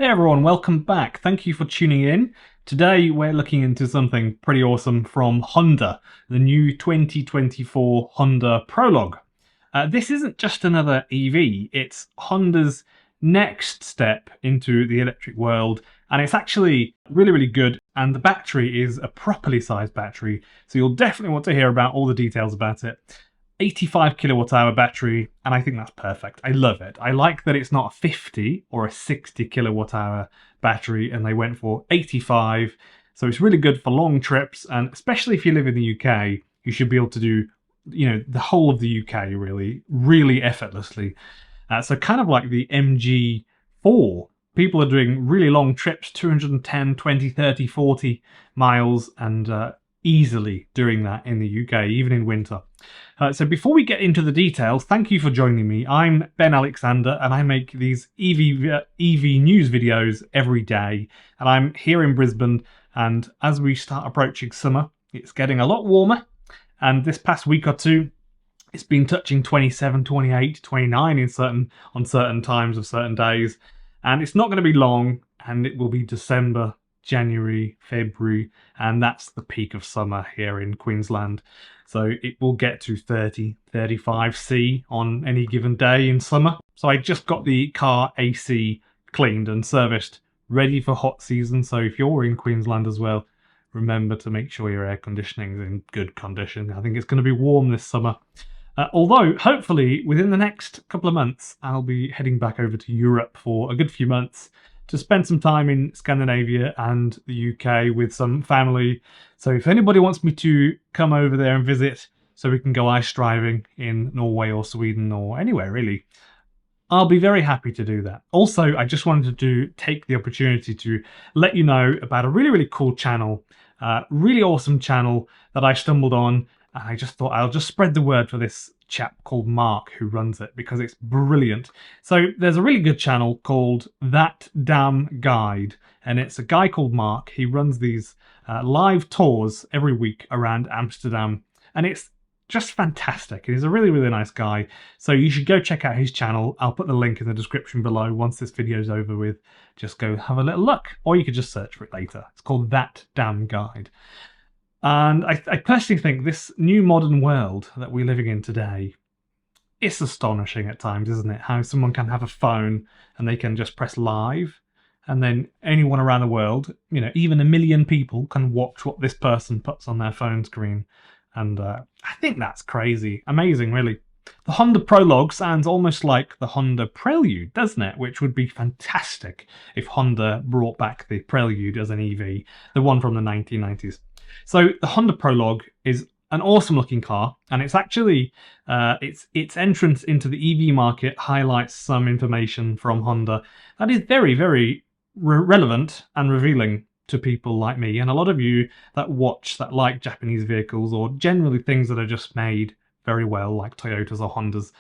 Hey everyone, welcome back. Thank you for tuning in. Today we're looking into something pretty awesome from Honda, the new 2024 Honda Prologue. This isn't just another EV, it's Honda's next step into the electric world, and it's actually really good, and the battery is a properly sized battery, so you'll definitely want to hear about all the details about it. 85 kilowatt hour battery, and I think that's perfect. I love it. I like that it's not a 50 or a 60 kilowatt hour battery, and they went for 85. So it's really good for long trips, and especially if you live in the UK, you should be able to do, the whole of the UK really effortlessly. So kind of like the MG4. People are doing really long trips, 210, 20, 30, 40 miles, and easily doing that in the UK, even in winter. So before we get into the details, thank you for joining me. I'm Ben Alexander, and I make these EV news videos every day. And I'm here in Brisbane, and as we start approaching summer, it's getting a lot warmer. And this past week or two, it's been touching 27, 28, 29 on certain times of certain days. And it's not going to be long, and it will be December, January, February, and that's the peak of summer here in Queensland. So it will get to 30, 35 C on any given day in summer. So I just got the car AC cleaned and serviced, ready for hot season. So if you're in Queensland as well, remember to make sure your air conditioning is in good condition. I think it's going to be warm this summer. Although, hopefully, within the next couple of months, I'll be heading back over to Europe for a good few months to spend some time in Scandinavia and the UK with some family. So if anybody wants me to come over there and visit so we can go ice driving in Norway or Sweden or anywhere really, I'll be very happy to do that. Also, I just wanted to take the opportunity to let you know about a really cool channel, really awesome channel that I stumbled on. And I just thought I'll just spread the word for this chap called Mark who runs it, because it's brilliant. So there's a really good channel called That Damn Guide, and it's a guy called Mark. He runs these live tours every week around Amsterdam, and it's just fantastic. He's a really nice guy, so you should go check out his channel. I'll put the link in the description below once this video's over with. Just go have a little look, or you could just search for it later. It's called That Damn Guide. And I personally think this new modern world that we're living in today, it's astonishing at times, isn't it? How someone can have a phone and they can just press live, and then anyone around the world, even 1 million people can watch what this person puts on their phone screen. And I think that's crazy. Amazing, really. The Honda Prologue sounds almost like the Honda Prelude, doesn't it? Which would be fantastic if Honda brought back the Prelude as an EV, the one from the 1990s. So the Honda Prologue is an awesome looking car, and it's actually its entrance into the EV market highlights some information from Honda that is very relevant and revealing to people like me and a lot of you that like Japanese vehicles, or generally things that are just made very well, like Toyotas or Hondas.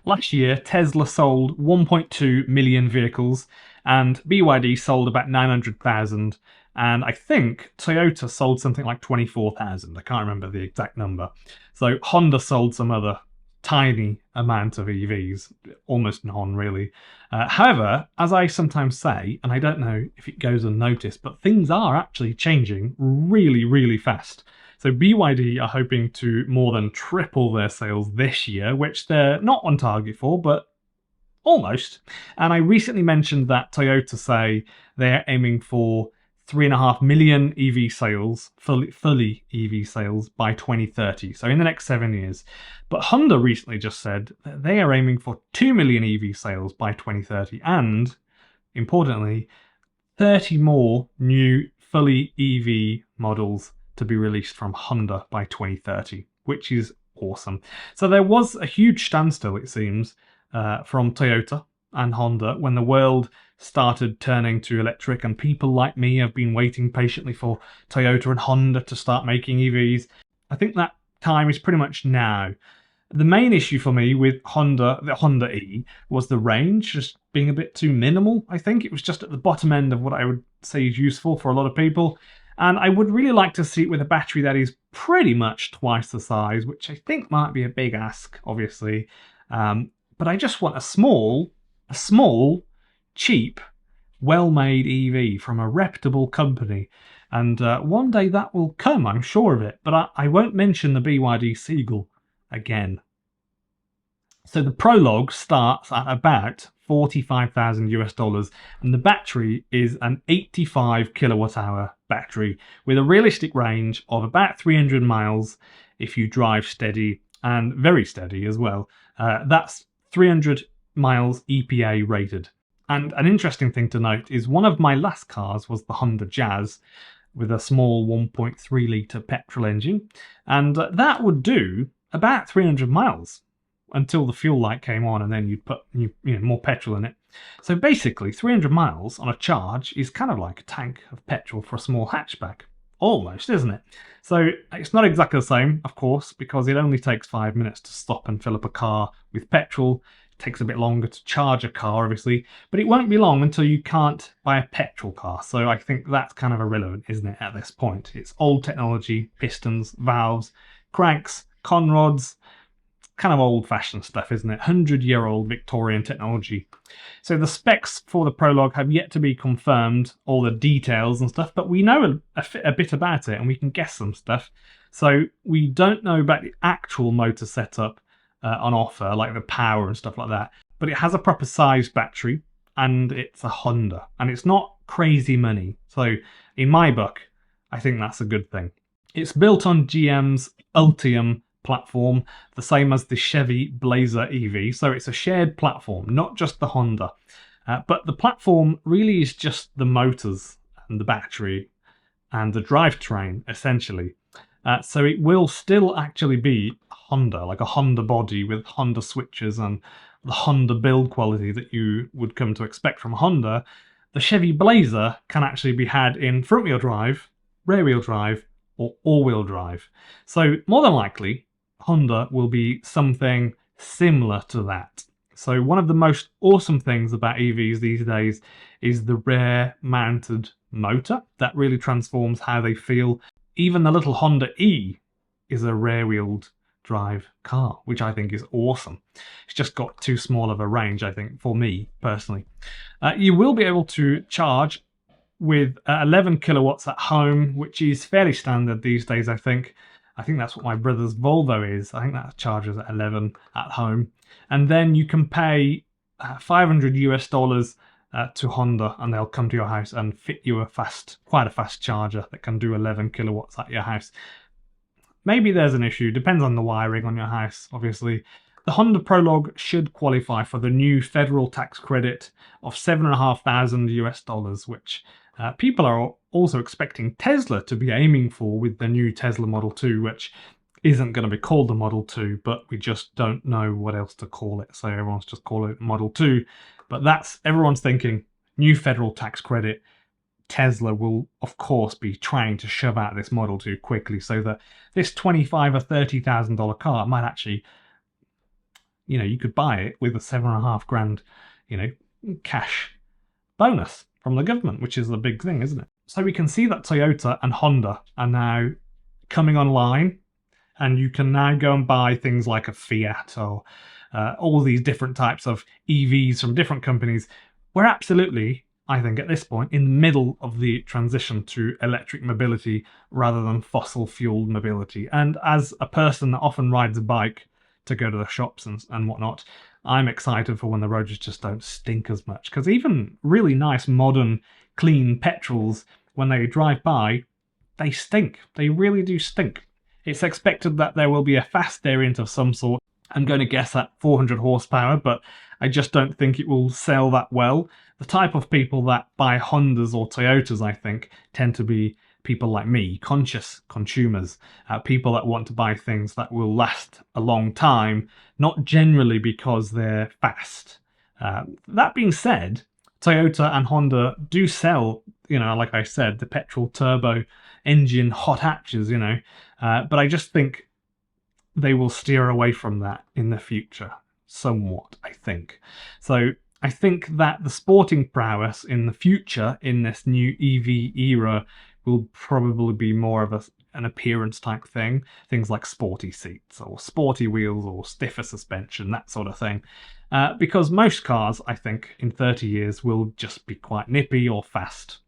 Last year, Tesla sold 1.2 million vehicles, and BYD sold about 900,000. And I think Toyota sold something like 24,000. I can't remember the exact number. So Honda sold some other tiny amount of EVs, almost none really. However, as I sometimes say, and I don't know if it goes unnoticed, but things are actually changing really fast. So BYD are hoping to more than triple their sales this year, which they're not on target for, but almost. And I recently mentioned that Toyota say they're aiming for 3.5 million EV sales, fully EV sales, by 2030, so in the next 7 years. But Honda recently just said that they are aiming for 2 million EV sales by 2030, and, importantly, 30 more new fully EV models to be released from Honda by 2030, which is awesome. So there was a huge standstill, it seems, from Toyota and Honda when the world started turning to electric, and people like me have been waiting patiently for Toyota and Honda to start making EVs. I think that time is pretty much now. The main issue for me with the Honda E, was the range just being a bit too minimal. I think it was just at the bottom end of what I would say is useful for a lot of people. And I would really like to see it with a battery that is pretty much twice the size, which I think might be a big ask, obviously. But I just want a small, cheap well-made EV from a reputable company. And one day that will come, I'm sure of it. But I won't mention the BYD Seagull again. So the Prologue starts at about 45,000 US dollars, and the battery is an 85 kilowatt hour battery with a realistic range of about 300 miles if you drive steady, and very steady as well. That's 300 miles EPA rated. And an interesting thing to note is one of my last cars was the Honda Jazz with a small 1.3 litre petrol engine, and that would do about 300 miles until the fuel light came on, and then you'd put more petrol in it. So basically 300 miles on a charge is kind of like a tank of petrol for a small hatchback. Almost, isn't it? So it's not exactly the same, of course, because it only takes 5 minutes to stop and fill up a car with petrol. It takes a bit longer to charge a car, obviously, but it won't be long until you can't buy a petrol car. So I think that's kind of irrelevant, isn't it, at this point? It's old technology, pistons, valves, cranks, conrods, kind of old-fashioned stuff, isn't it? 100-year-old Victorian technology. So the specs for the Prologue have yet to be confirmed, all the details and stuff, but we know a bit about it and we can guess some stuff. So we don't know about the actual motor setup on offer, like the power and stuff like that, but it has a proper sized battery and it's a Honda and it's not crazy money. So in my book, I think that's a good thing. It's built on GM's Ultium platform, the same as the Chevy Blazer EV, so it's a shared platform, not just the Honda. But the platform really is just the motors and the battery and the drivetrain, essentially. So it will still actually be Honda, like a Honda body with Honda switches and the Honda build quality that you would come to expect from Honda. The Chevy Blazer can actually be had in front-wheel drive, rear-wheel drive, or all-wheel drive. So more than likely, Honda will be something similar to that. So one of the most awesome things about EVs these days is the rear-mounted motor that really transforms how they feel. Even the little Honda E is a rear-wheeled drive car, which I think is awesome. It's just got too small of a range, I think, for me personally. You will be able to charge with 11 kilowatts at home, which is fairly standard these days, I think. I think that's what my brother's Volvo is. I think that charges at 11 at home. And then you can pay 500 US dollars to Honda and they'll come to your house and fit you quite a fast charger that can do 11 kilowatts at your house. Maybe there's an issue, depends on the wiring on your house, obviously. The Honda Prologue should qualify for the new federal tax credit of $7,500 US dollars, which people are also expecting Tesla to be aiming for with the new Tesla Model 2, which isn't going to be called the Model 2, but we just don't know what else to call it. So everyone's just calling it Model 2. But everyone's thinking new federal tax credit. Tesla will, of course, be trying to shove out this Model 2 quickly so that this $25,000 or $30,000 car might actually, you could buy it with a $7,500, cash bonus from the government, which is the big thing, isn't it? So we can see that Toyota and Honda are now coming online, and you can now go and buy things like a Fiat or all these different types of EVs from different companies. We're absolutely, I think, at this point, in the middle of the transition to electric mobility rather than fossil fueled mobility. And as a person that often rides a bike to go to the shops and whatnot, I'm excited for when the roads just don't stink as much. Because even really nice, modern, clean petrols, when they drive by, they stink. They really do stink. It's expected that there will be a fast variant of some sort. I'm going to guess at 400 horsepower, but I just don't think it will sell that well. The type of people that buy Hondas or Toyotas, I think, tend to be people like me, conscious consumers, people that want to buy things that will last a long time, not generally because they're fast. That being said, Toyota and Honda do sell, like I said, the petrol turbo engine hot hatches, but I just think they will steer away from that in the future, somewhat, I think. So I think that the sporting prowess in the future, in this new EV era, will probably be more of an appearance type thing. Things like sporty seats or sporty wheels or stiffer suspension, that sort of thing. because most cars, I think, in 30 years will just be quite nippy or fast.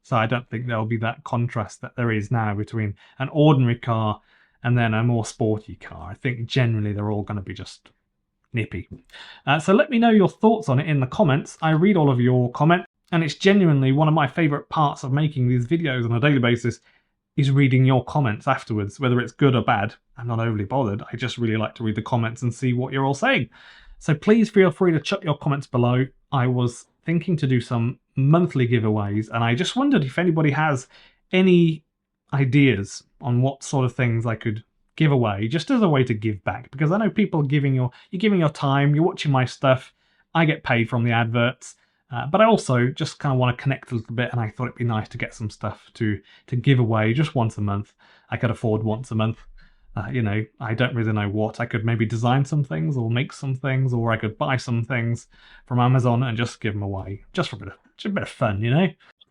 So I don't think there'll be that contrast that there is now between an ordinary car and then a more sporty car. I think generally they're all going to be just nippy. So let me know your thoughts on it in the comments. I read all of your comments, and it's genuinely one of my favourite parts of making these videos on a daily basis is reading your comments afterwards, whether it's good or bad. I'm not overly bothered. I just really like to read the comments and see what you're all saying. So please feel free to chuck your comments below. I was thinking to do some monthly giveaways, and I just wondered if anybody has any ideas on what sort of things I could give away, just as a way to give back, because I know people are giving you're giving your time, you're watching my stuff, I get paid from the adverts, but I also just kind of want to connect a little bit, and I thought it'd be nice to get some stuff to give away just once a month. I could afford once a month. You know, I don't really know what. I could maybe design some things or make some things, or I could buy some things from Amazon and just give them away, just for a bit of fun, you know?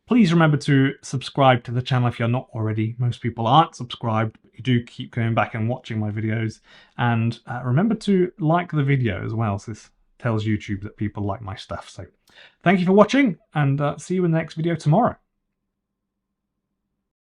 Please remember to subscribe to the channel if you're not already. Most people aren't subscribed. You do keep going back and watching my videos. And remember to like the video as well, so this tells YouTube that people like my stuff. So thank you for watching, and see you in the next video tomorrow.